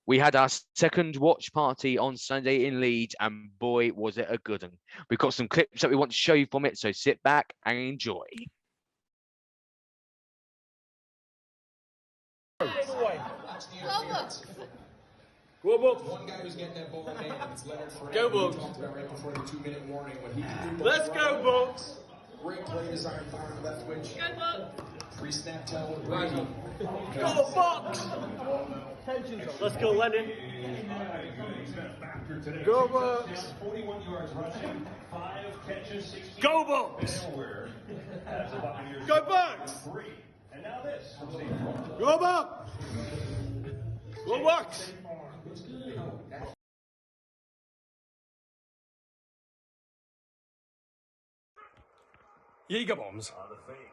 We had our second watch party on Sunday in Leeds, and boy, was it a good one. We've got some clips that we want to show you from it, so sit back and enjoy. Go Bucs! One guy who's getting that ball in hand, it's Leonard Fournette. Go Bucs! Talked about right before the 2-minute warning what he can do. Let's go Bucs! Great play design, firing left wing. Go Bucs! Pre-snap tell with Rodeo. Go Bucs! Let's go Leonard. Go Bucs! 41 yards rushing, 5 catches, 16. Go Bucs! Go Bucs! And now this. Go Bucs! Go Bucs! Jaeger bombs.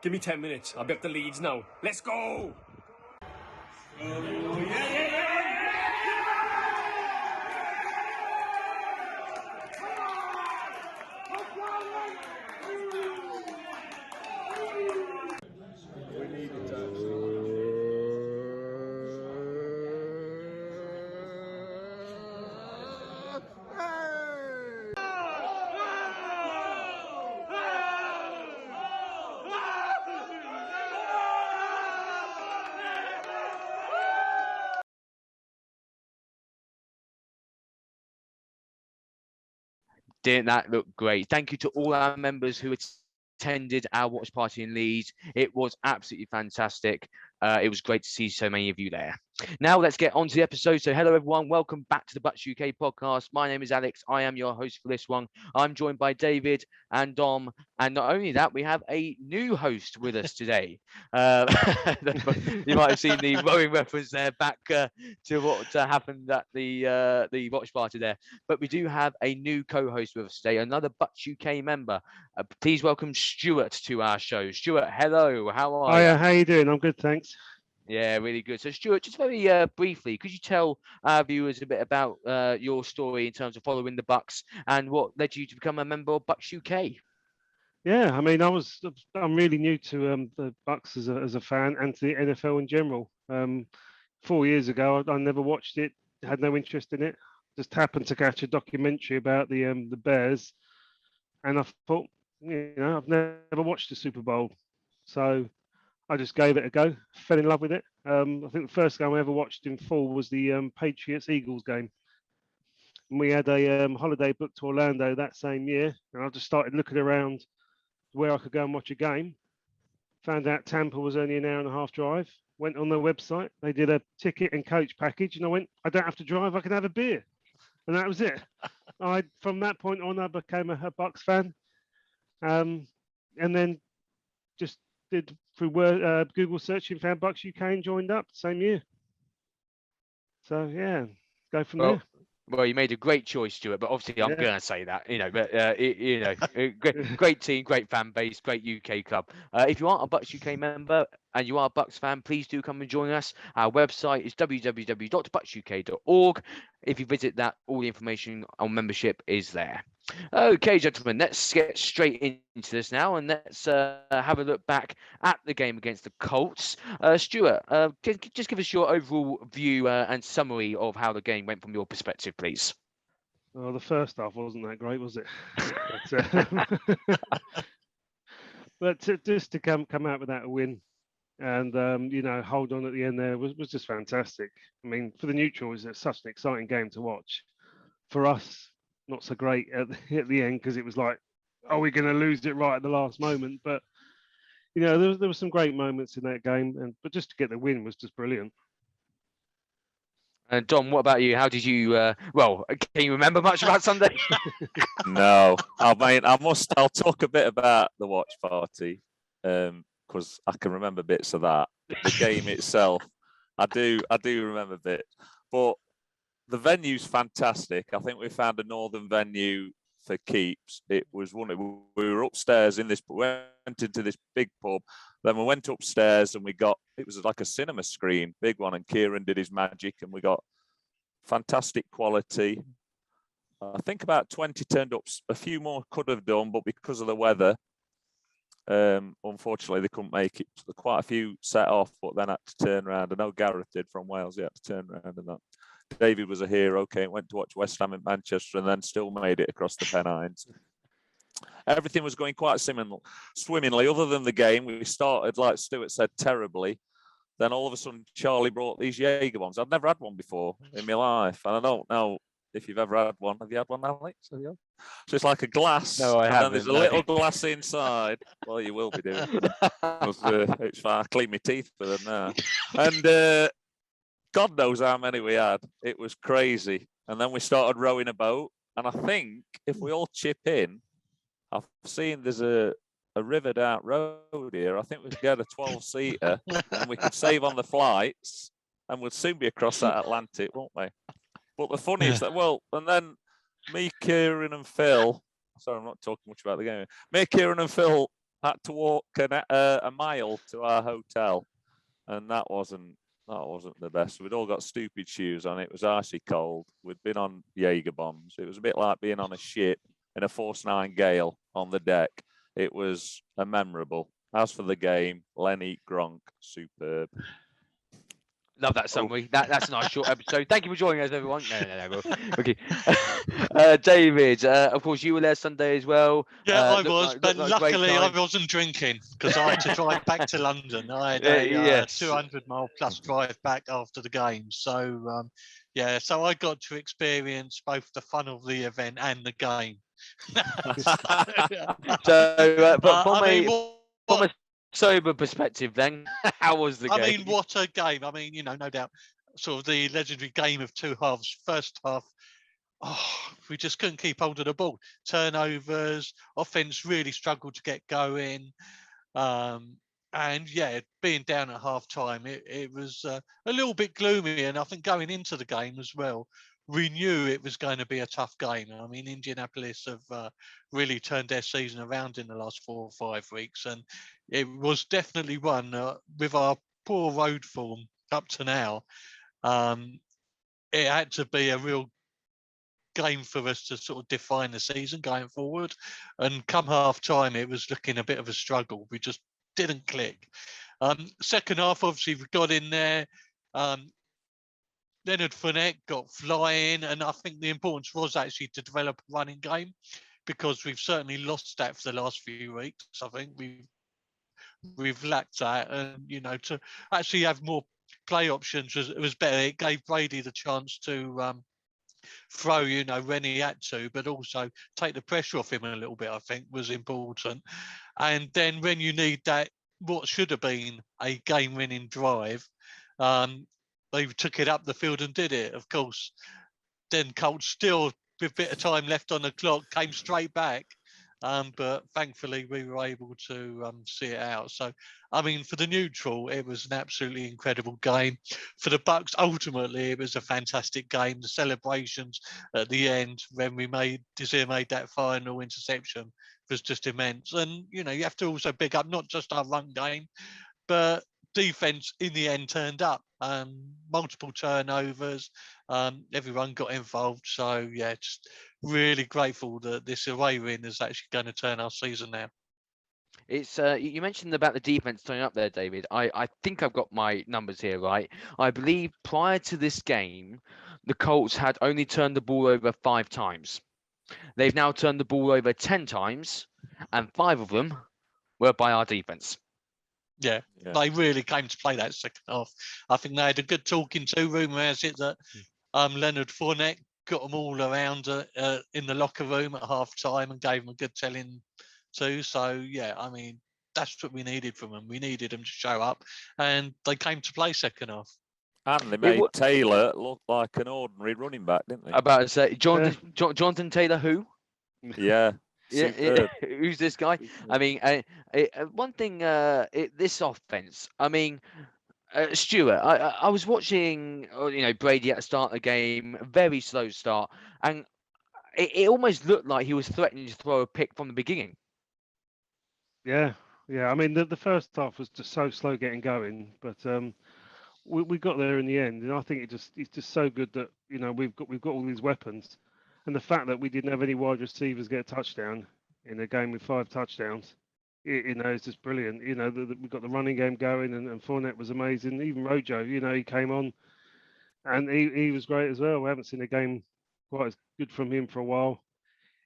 Give me 10 minutes. I'll be up the Leeds now. Let's go! Didn't that look great? Thank you to all our members who attended our watch party in Leeds. It was absolutely fantastic. It was great to see so many of you there. Now let's get on to the episode. So hello everyone, welcome back to the Bucs UK podcast. My name is Alex. I am your host for this one. I'm joined by David and Dom, and not only that, we have a new host with us today. You might have seen the rowing reference there back to what happened at the watch party there. But we do have a new co-host with us today, another Bucs UK member. Please welcome Stuart to our show. Stuart, hello. How are you? Hiya, how you doing? I'm good, thanks. Yeah, really good. So, Stuart, just very briefly, could you tell our viewers a bit about your story in terms of following the Bucs and what led you to become a member of Bucs UK? Yeah, I mean, I'm really new to the Bucs as a fan and to the NFL in general. 4 years ago, I never watched it, had no interest in it. Just happened to catch a documentary about the Bears, and I thought, I've never watched a Super Bowl, so I just gave it a go, fell in love with it. I think the first game I ever watched in full was the Patriots-Eagles game. And we had a holiday booked to Orlando that same year, and I just started looking around where I could go and watch a game. Found out Tampa was only an hour and a half drive. Went on their website. They did a ticket and coach package, and I went, I don't have to drive, I can have a beer. And that was it. From that point on, I became a Bucs fan. And then just did through Google searching, found Bucs UK and joined up same year. So yeah, go from there. Well, you made a great choice, Stuart, but obviously I'm going to say that, but great team, great fan base, great UK club. If you aren't a Bucs UK member and you are a Bucs fan, please do come and join us. Our website is www.bucsuk.org. If you visit that, all the information on membership is there. Okay, gentlemen, let's get straight into this now, and let's have a look back at the game against the Colts. Stuart, just give us your overall view and summary of how the game went from your perspective, please. Well, the first half wasn't that great, was it? But just to come out with that win and hold on at the end there was just fantastic. I mean, for the neutrals, it's such an exciting game to watch. For us, not so great at the end because it was like, are we going to lose it right at the last moment? But there were some great moments in that game, but just to get the win was just brilliant. And Dom, what about you? How did you? Can you remember much about Sunday? No, I mean, I'll talk a bit about the watch party because I can remember bits of that. The game itself, I do remember bits, but the venue's fantastic. I think we found a northern venue for keeps. It was we were upstairs we went into this big pub. Then we went upstairs and it was like a cinema screen, big one, and Kieran did his magic and we got fantastic quality. I think about 20 turned up. A few more could have done, but because of the weather, unfortunately they couldn't make it. Quite a few set off, but then had to turn around. I know Gareth did from Wales. He had to turn around and that. David was a hero. Went to watch West Ham in Manchester and then still made it across the Pennines. Everything was going quite swimmingly, other than the game. We started, like Stuart said, terribly. Then all of a sudden, Charlie brought these Jaeger bombs. I've never had one before in my life. And I don't know if you've ever had one. Have you had one, Alex? So it's like a glass. No, I and haven't. then there's a little glass inside. Well, you will be doing it. It's fine. I clean my teeth with them now. And God knows how many we had. It was crazy. And then we started rowing a boat. And I think if we all chip in, I've seen there's a river down road here. I think we could get a 12-seater and we could save on the flights and we'll soon be across that Atlantic, won't we? But the funny is that, and then me, Kieran and Phil, sorry, I'm not talking much about the game. Me, Kieran and Phil had to walk a mile to our hotel, and that wasn't the best. We'd all got stupid shoes on. It was icy cold. We'd been on Jaeger bombs. It was a bit like being on a ship in a Force 9 gale on the deck. It was a memorable. As for the game, Lenny, Gronk, superb. Love that summary. That's a nice short episode. Thank you for joining us, everyone. No. Okay. David, of course, you were there Sunday as well. Yeah, I was, but luckily I wasn't drinking because I had to drive back to London. I had a 200-mile plus drive back after the game. So, so I got to experience both the fun of the event and the game. From a sober perspective, then, how was the game? I mean, what a game. I mean, no doubt, sort of the legendary game of two halves. First half, we just couldn't keep hold of the ball. Turnovers, offense really struggled to get going. And being down at half time, it was a little bit gloomy. And I think going into the game as well, we knew it was going to be a tough game. I mean, Indianapolis have really turned their season around in the last 4 or 5 weeks. And it was definitely one with our poor road form up to now. It had to be a real game for us to sort of define the season going forward. And come half time, it was looking a bit of a struggle. We just didn't click. Second half, obviously, we got in there. Leonard Fournette got flying, and I think the importance was actually to develop a running game because we've certainly lost that for the last few weeks. I think we've lacked that, and to actually have more play options was better. It gave Brady the chance to throw, when he had to, but also take the pressure off him a little bit, I think was important. And then when you need that, what should have been a game-winning drive, they took it up the field and did it. Of course, then Colts still, with a bit of time left on the clock, came straight back. But thankfully, we were able to see it out. So, I mean, for the neutral, it was an absolutely incredible game. For the Bucs, ultimately, it was a fantastic game. The celebrations at the end when Desir made that final interception was just immense. And, you have to also pick up not just our run game, but defense in the end turned up. Multiple turnovers, everyone got involved. So just really grateful that this away win is actually going to turn our season now. It's you mentioned about the defense turning up there, David. I think I've got my numbers here right. I believe prior to this game, the Colts had only turned the ball over 5 times. They've now turned the ball over 10 times, and 5 of them were by our defense. Yeah, they really came to play that second half. I think they had a good talking to. Rumour has it that Leonard Fournette got them all around in the locker room at half time and gave them a good telling too. So, I mean, that's what we needed from them. We needed them to show up, and they came to play second half. And they made Taylor look like an ordinary running back, didn't they? About to say, Jonathan Taylor, who? Yeah. Yeah, who's this guy? I mean, one thing, this offense, I mean, Stuart, I was watching, Brady at the start of the game, very slow start, and it almost looked like he was threatening to throw a pick from the beginning. Yeah. I mean, the first half was just so slow getting going, but we got there in the end, and I think it's just so good that we've got all these weapons. And the fact that we didn't have any wide receivers get a touchdown in a game with 5 touchdowns, it's just brilliant. We've got the running game going, and Fournette was amazing. Even Rodeo, he came on, and he was great as well. We haven't seen a game quite as good from him for a while.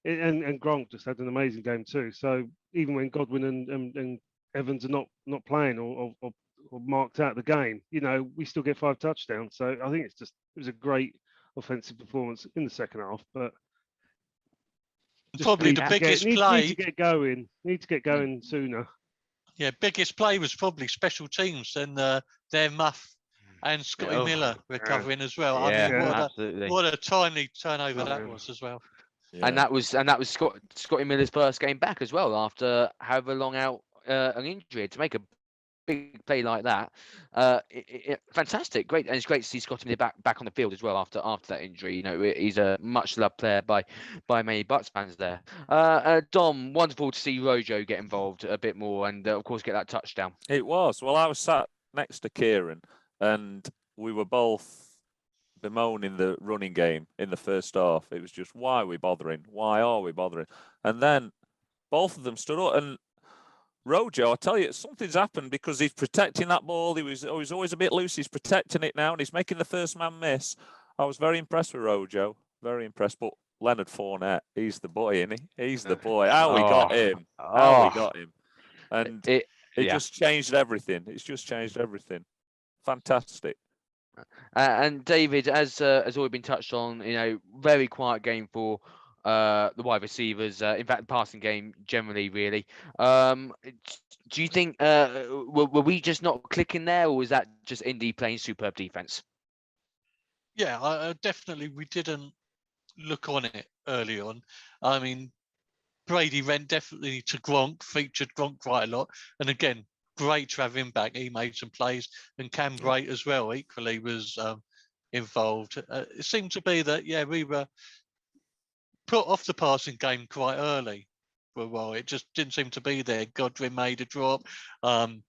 And Gronk just had an amazing game too. So even when Godwin and Evans are not playing or marked out the game, we still get 5 touchdowns. So I think it was a great offensive performance in the second half. But Probably the biggest play. Need to get going. Need to get going sooner. Yeah, biggest play was probably special teams and their muff and Scotty Miller recovering as well. Yeah, I mean, absolutely. what a timely turnover that was as well. Yeah. And that was Scotty Miller's first game back as well after however long out an injury. To make a big play like that, fantastic, great, and it's great to see Scotty Miller back on the field as well after that injury. He's a much loved player by many Bucs fans there. Dom, wonderful to see Rodeo get involved a bit more and of course get that touchdown. It was. Well, I was sat next to Kieran and we were both bemoaning the running game in the first half. It was just, why are we bothering? Why are we bothering? And then both of them stood up and Rodeo, I tell you, something's happened because he's protecting that ball. He was always a bit loose. He's protecting it now and he's making the first man miss. I was very impressed with Rodeo. Very impressed. But Leonard Fournette, he's the boy, isn't he? He's the boy. How we got him. How we got him. And it just changed everything. It's just changed everything. Fantastic. And David, as already been touched on, very quiet game for the wide receivers. In fact, the passing game generally, really. Do you think were we just not clicking there, or was that just Indy playing superb defense? Yeah, definitely. We didn't look on it early on. I mean, Brady went definitely to Gronk, featured Gronk quite a lot, and again, great to have him back. He made some plays, and Cam Bright as well equally was involved. It seemed to be that, we were put off the passing game quite early for a while. It just didn't seem to be there. Godwin made a drop and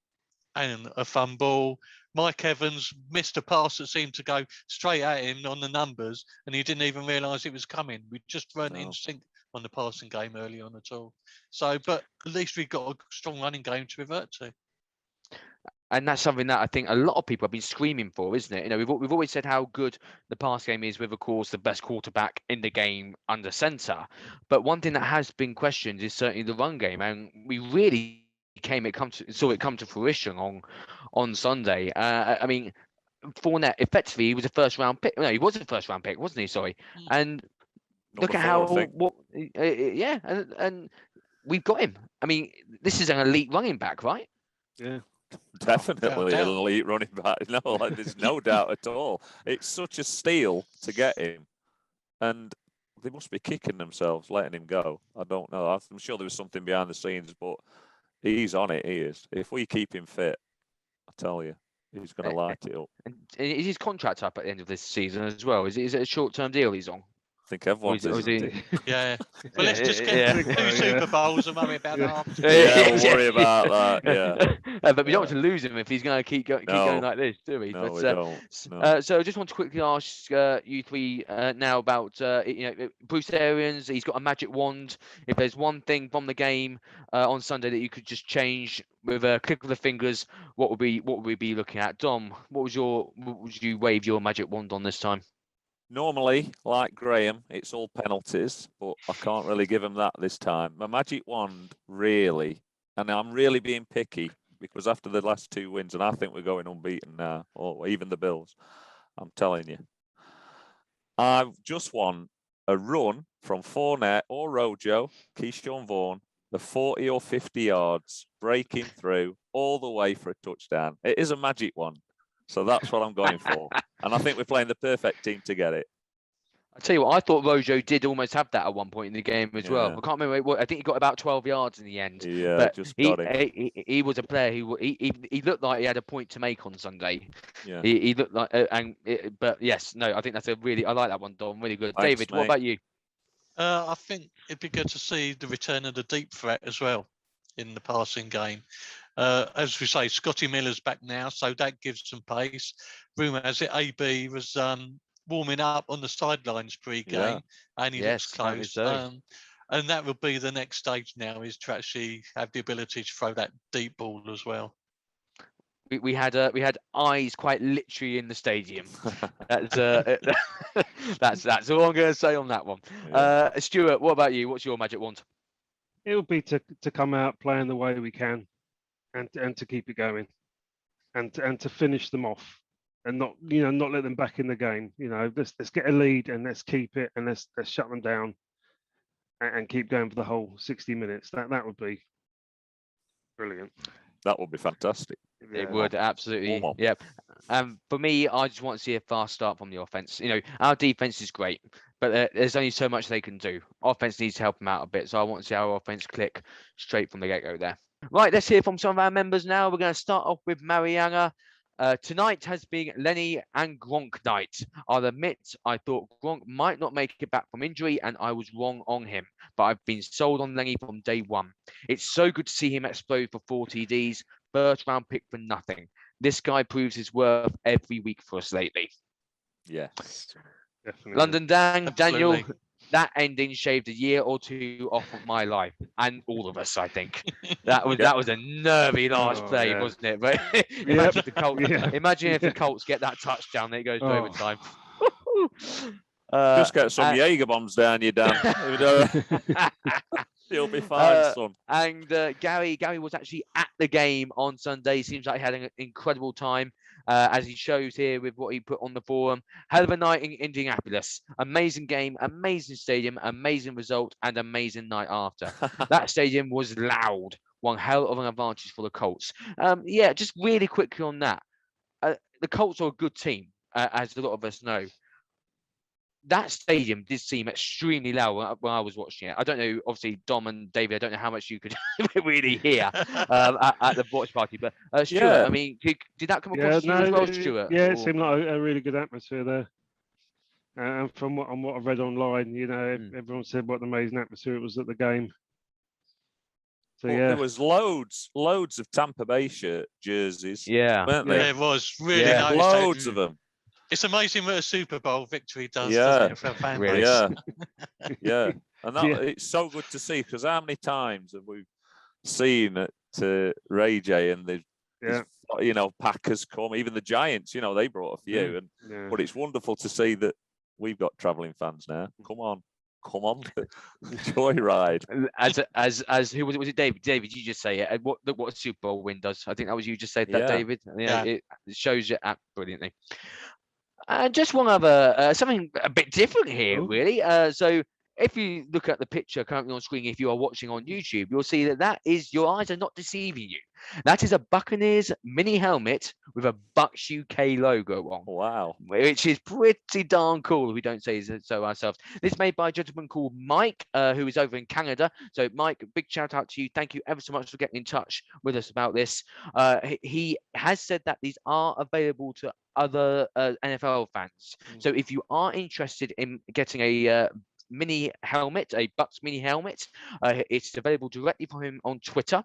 a fumble. Mike Evans missed a pass that seemed to go straight at him on the numbers, and he didn't even realise it was coming. We just weren't in sync on the passing game early on at all. So, but at least we got a strong running game to revert to. And that's something that I think a lot of people have been screaming for, isn't it? We've always said how good the pass game is with, of course, the best quarterback in the game under center. But one thing that has been questioned is certainly the run game, and we really saw it come to fruition on Sunday. I mean, Fournette effectively he was a first round pick. No, he was a first round pick, wasn't he? Sorry, and look at how and we've got him. I mean, this is an elite running back, right? Yeah. Definitely an elite running back. No, there's no doubt at all. It's such a steal to get him. And they must be kicking themselves letting him go. I don't know. I'm sure there was something behind the scenes, but he's on it. He is. If we keep him fit, I tell you, he's going to light it up. And is his contract up at the end of this season as well? Is it a short-term deal he's on? I think everyone's Yeah. Well, let's just get 2 Super Bowls and worry about that. Yeah, we'll worry about that. Yeah. But we don't want to lose him if he's going to keep going like this, do we? No, but, we don't. No. So I just want to quickly ask you three now about Bruce Arians. He's got a magic wand. If there's one thing from the game on Sunday that you could just change with a click of the fingers, what would we be looking at? Dom, what would you wave your magic wand on this time? Normally, like Graham, it's all penalties, but I can't really give him that this time. My magic wand, really, and I'm really being picky because after the last 2 wins, and I think we're going unbeaten now, or even the Bills, I'm telling you. I just want a run from Fournette or Rojo, Keyshawn Vaughn, the 40 or 50 yards, breaking through all the way for a touchdown. It is a magic wand. So that's what I'm going for. And I think we're playing the perfect team to get it. I tell you what, I thought Rojo did almost have that at one point in the game as well. I can't remember. I think he got about 12 yards in the end. Yeah, but just got him. He was a player who he looked like he had a point to make on Sunday. Yeah. He looked like, but yes, no, I think that's I like that one, Dom. Really good. Thanks, David, mate. what about you? I think it'd be good to see the return of the deep threat as well in the passing game. As we say, Scotty Miller's back now, so that gives some pace. Rumour has it AB was warming up on the sidelines pre-game, and he looks close. And that will be the next stage now, is to actually have the ability to throw that deep ball as well. we had eyes quite literally in the stadium. That's that's all I'm going to say on that one. Yeah. Stuart, what about you? What's your magic wand? It would be to come out playing the way we can, and to keep it going, and to finish them off, and not not let them back in the game. Let's get a lead and let's keep it, and let's shut them down, and keep going for the whole 60 minutes. That would be brilliant. That would be fantastic. It would absolutely. Warm up. Yep. For me, I just want to see a fast start from the offense. Our defense is great, but there's only so much they can do. Offense needs to help them out a bit, so I want to see our offense click straight from the get-go there. Right, let's hear from some of our members now. We're going to start off with Mariana. Tonight has been Lenny and Gronk night. I'll admit I thought Gronk might not make it back from injury, and I was wrong on him. But I've been sold on Lenny from day one. It's so good to see him explode for 4 TDs. First round pick for nothing. This guy proves his worth every week for us lately. Yes. Definitely. London Daniel, Absolutely. that ending shaved a year or two off of my life and all of us, I think. That was a nervy last Oh, play, yeah. wasn't it? But imagine, Yeah. imagine if the Colts get that touchdown, it goes to Oh. overtime. Just get some Jaeger bombs down you, Dan. You'll be fine, son. And Gary was actually at the game on Sunday. Seems like he had an incredible time, as he shows here with what he put on the forum. Hell of a night in Indianapolis. Amazing game, amazing stadium, amazing result, and amazing night after. That stadium was loud. One hell of an advantage for the Colts. Just really quickly on that. The Colts are a good team, as a lot of us know. That stadium did seem extremely loud when I was watching it. I don't know, obviously, Dom and David, I don't know how much you could really hear at the watch party. But Stuart, Yeah. I mean, did that come across to you as well, Stuart? Yeah, Or- it seemed like a really good atmosphere there. And from what I've read online, everyone said what an amazing atmosphere it was at the game. So But yeah, there was loads of Tampa Bay jerseys, Yeah. weren't Yeah, there? it was really Yeah. nice. Loads of them. It's amazing what a Super Bowl victory does, Yeah. doesn't it, for a fan Really. base? Yeah, yeah, and that, Yeah. it's so good to see, because how many times have we seen at Ray J and the yeah, Packers come, even the Giants, they brought a few, yeah. but it's wonderful to see that we've got travelling fans now. Come on, joyride. As who was it? Was it David? David, you just say it. What a Super Bowl win does? I think that was you just said that, Yeah. David. Yeah. It shows you brilliantly. And just one other something a bit different here, Oh. really. So if you look at the picture currently on screen, if you are watching on YouTube, you'll see that is, your eyes are not deceiving you. That is a Buccaneers mini helmet with a Bucs UK logo on, Wow. which is pretty darn cool if we don't say so ourselves. This is made by a gentleman called Mike, who is over in Canada. So Mike, big shout out to you. Thank you ever so much for getting in touch with us about this. He has said that these are available to other NFL fans. So if you are interested in getting a mini helmet, a Bucs mini helmet, it's available directly from him on Twitter.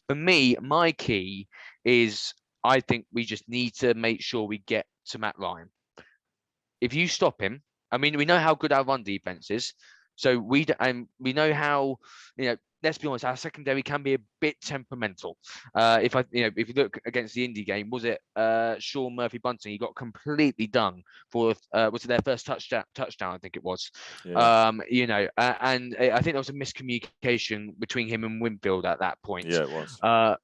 For me, my key is I think we just need to make sure we get to Matt Ryan. If you stop him, I mean, we know how good our run defense is. So we know how, let's be honest, our secondary can be a bit temperamental. If you look against the Indy game, was it Sean Murphy Bunting? He got completely done for was it their first touchdown? I think it was. Yeah. And I think there was a miscommunication between him and Winfield at that point. Yeah, it was.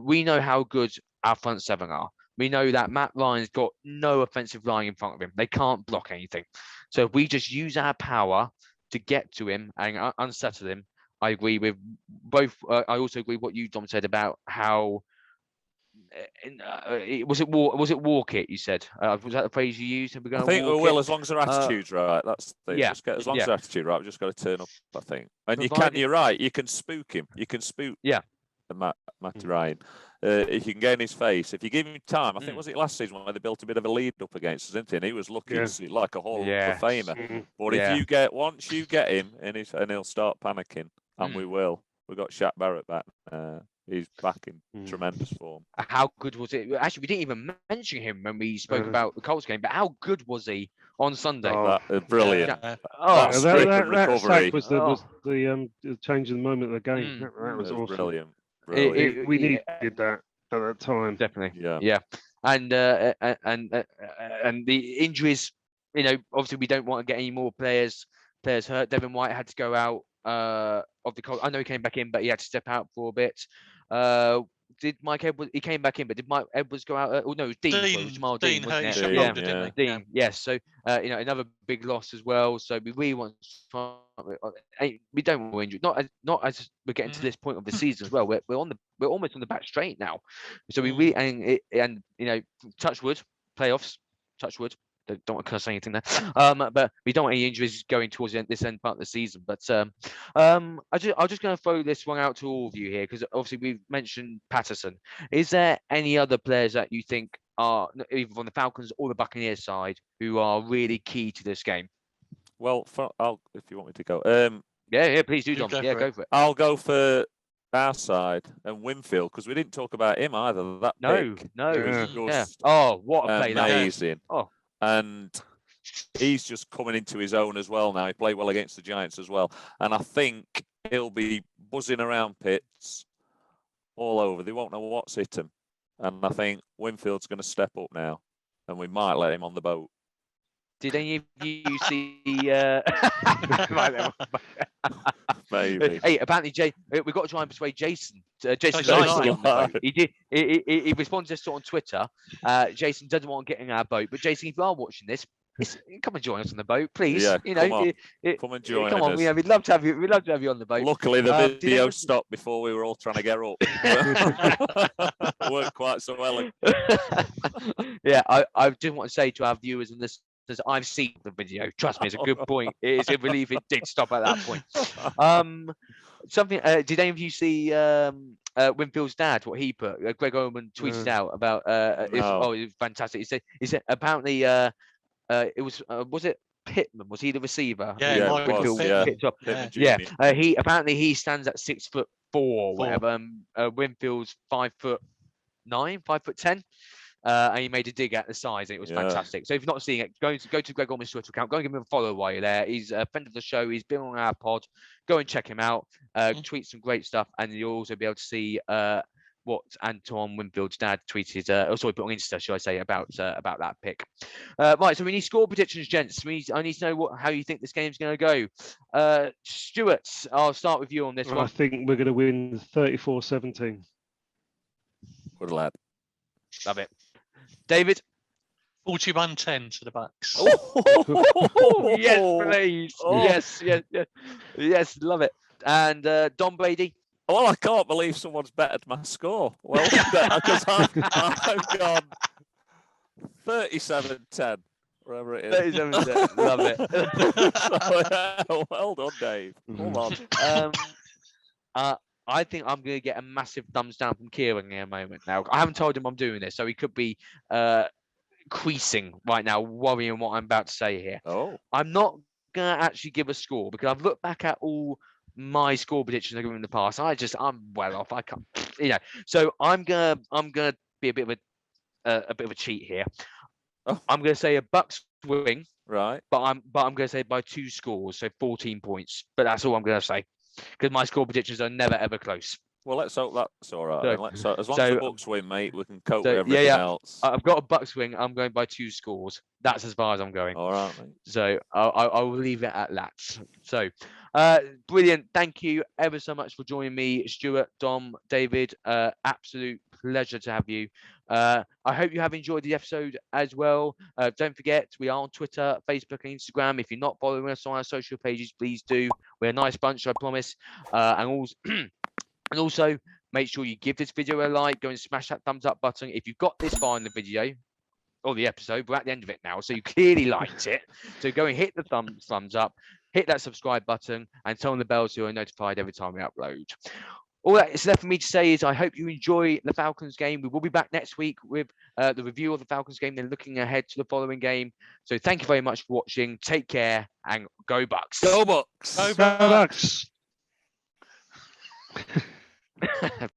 We know how good our front seven are. We know that Matt Ryan's got no offensive line in front of him. They can't block anything. So if we just use our power to get to him and unsettle him, I agree with both. I also agree with what you, Dom, said about how was it walk it? You said was that the phrase you used? I think we will, as long as our attitude's right. That's the thing. Yeah, Just as long as our attitude right, we've just got to turn up, I think. And Provided, you're right. You can spook him. You can spook Matty Ryan. If you can get in his face, if you give him time, I think was it last season where they built a bit of a lead up against us, didn't he? And he was looking like a Hall of Famer. But if once you get him, and he'll start panicking, and we will. We've got Shaq Barrett back. He's back in tremendous form. How good was it? Actually, we didn't even mention him when we spoke about the Colts game, but how good was he on Sunday? Brilliant. that recovery. sack was the change in the moment of the game. That was awesome. Brilliant. We needed that at that time. Definitely. Yeah. And the injuries, obviously we don't want to get any more players hurt. Devin White had to go out of the Colts. I know he came back in, but he had to step out for a bit. Did Mike Edwards? He came back in, but did Mike Edwards go out? No, it was Dean. It was Jamal Dean, wasn't it? Dean. Yes. So another big loss as well. So we really want to try. We don't want to injure. Not as we're getting to this point of the season as well. We're almost on the back straight now. So we really and touch wood, playoffs. Touch wood. Don't want to say anything there. But we don't want any injuries going towards this end part of the season. But I'm just going to throw this one out to all of you here, because obviously we've mentioned Patterson. Is there any other players that you think are either on the Falcons or the Buccaneers side who are really key to this game? Well, if you want me to go, please do, Dom. Go for it. I'll go for our side and Winfield, because we didn't talk about him either. No. What a play! Amazing. Oh. And he's just coming into his own as well now. He played well against the Giants as well. And I think he'll be buzzing around pits all over. They won't know what's hit him. And I think Winfield's going to step up now. And we might let him on the boat. Did any of you see... Maybe. Hey, apparently, we've got to try and persuade Jason. Jason likes to get on the boat. He did. He responded to us on Twitter. Jason doesn't want to get in our boat, but Jason, if you are watching this, come and join us on the boat, please. Yeah, come and join us. Come on, we'd love to have you. We'd love to have you on the boat. Luckily, the video stopped before we were all trying to get up. Worked quite so well. Yeah, I just want to say to our viewers and listeners, I've seen the video. Trust me, it's a good point. It is a relief it did stop at that point. Did any of you see Winfield's dad? What he put? Greg Oman tweeted out about. It was fantastic. He said apparently it was it Pittman? Was he the receiver? Yeah, Winfield picked up. He apparently stands at 6'4" or whatever. Winfield's 5'9", 5'10". And he made a dig at the size, and it was fantastic. So if you're not seeing it, go to Greg Orman's Twitter account. Go and give him a follow while you're there. He's a friend of the show. He's been on our pod. Go and check him out. Tweet some great stuff, and you'll also be able to see what Anton Winfield's dad tweeted. Also put on Insta, should I say, about that pick. Right, so we need score predictions, gents. I need to know how you think this game's going to go. Stuart, I'll start with you on this one. I think we're going to win 34-17. Good lad. Love it. David? 41-10 to the Bucs. Oh, yes, please. Oh. Yes, love it. And Don Brady? Well, I can't believe someone's bettered my score. Well, because I've gone 37-10, wherever it is. 37-10, love it. So, well done, Dave. Hold on. I think I'm going to get a massive thumbs down from Kieran in a moment now. I haven't told him I'm doing this, so he could be creasing right now, worrying what I'm about to say here. Oh. I'm not going to actually give a score because I've looked back at all my score predictions I've given in the past. I'm well off. I can't, So I'm gonna be a bit of a cheat here. Oh. I'm going to say a Bucs win, right? But I'm going to say by 2 scores, so 14 points. But that's all I'm going to say. Because my score predictions are never ever close. Well, let's hope that's all right. As long as the Bucs win, mate, we can cope with everything else. I've got a Bucs win. I'm going by 2 scores. That's as far as I'm going. All right, mate. So I will leave it at that. So brilliant. Thank you ever so much for joining me, Stuart, Dom, David. Absolute pleasure to have you. I hope you have enjoyed the episode as well. Don't forget, we are on Twitter, Facebook, and Instagram. If you're not following us on our social pages, please do. We're a nice bunch, I promise. And also, make sure you give this video a like. Go and smash that thumbs up button. If you've got this far in the video or the episode, we're at the end of it now, so you clearly liked it. So go and hit the thumbs up, hit that subscribe button, and turn on the bell so you're notified every time we upload. all that is left for me to say is I hope you enjoy the Falcons game. We will be back next week with the review of the Falcons game, then looking ahead to the following game. So thank you very much for watching. Take care and go Bucks. Go Bucks. Go Go Bucks. Bucks.